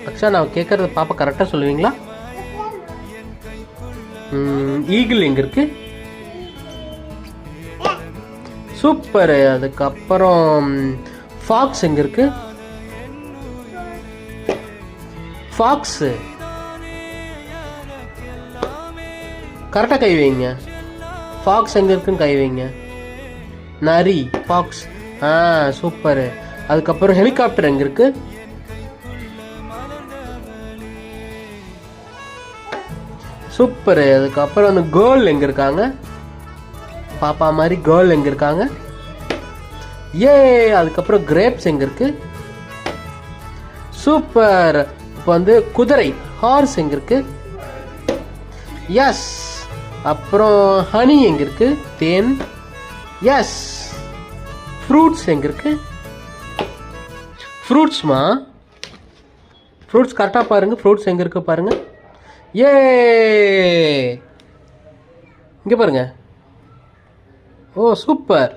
அக்ஷா, நான் கேட்குறது பாப்பா கரெக்டாக சொல்லுவீங்களா? ஈகிள் எங்கே இருக்கு? சூப்பர். அதுக்கப்புறம் ஃபாக்ஸ் எங்கே இருக்கு? ஃபாக்ஸு கரெக்டாக கை வைங்க. ஃபாக்ஸ் எங்கே இருக்குன்னு கை வைங்க. நரி, ஃபாக்ஸ். சூப்பர். அதுக்கப்புறம் ஹெலிகாப்டர் எங்கே இருக்கு? சூப்பர். அதுக்கப்புறம் அந்த கேர்ள் எங்கே இருக்காங்க? பாப்பா மாதிரி கேர்ள் எங்கே இருக்காங்க? ஏ. அதுக்கப்புறம் கிரேப்ஸ் எங்கே இருக்கு? சூப்பர். இப்போ வந்து குதிரை, ஹார்ஸ் எங்கே இருக்கு? எஸ். அப்புறம் ஹனி எங்கே இருக்கு? தேன். எஸ். ஃப்ரூட்ஸ் எங்கே இருக்கு? ஃப்ரூட்ஸ்மா, ஃப்ரூட்ஸ் கரெக்டாக பாருங்கள். ஃப்ரூட்ஸ் எங்கே இருக்கு பாருங்கள். ஏ. இங்கே பாருங்க. ஓ சூப்பர்.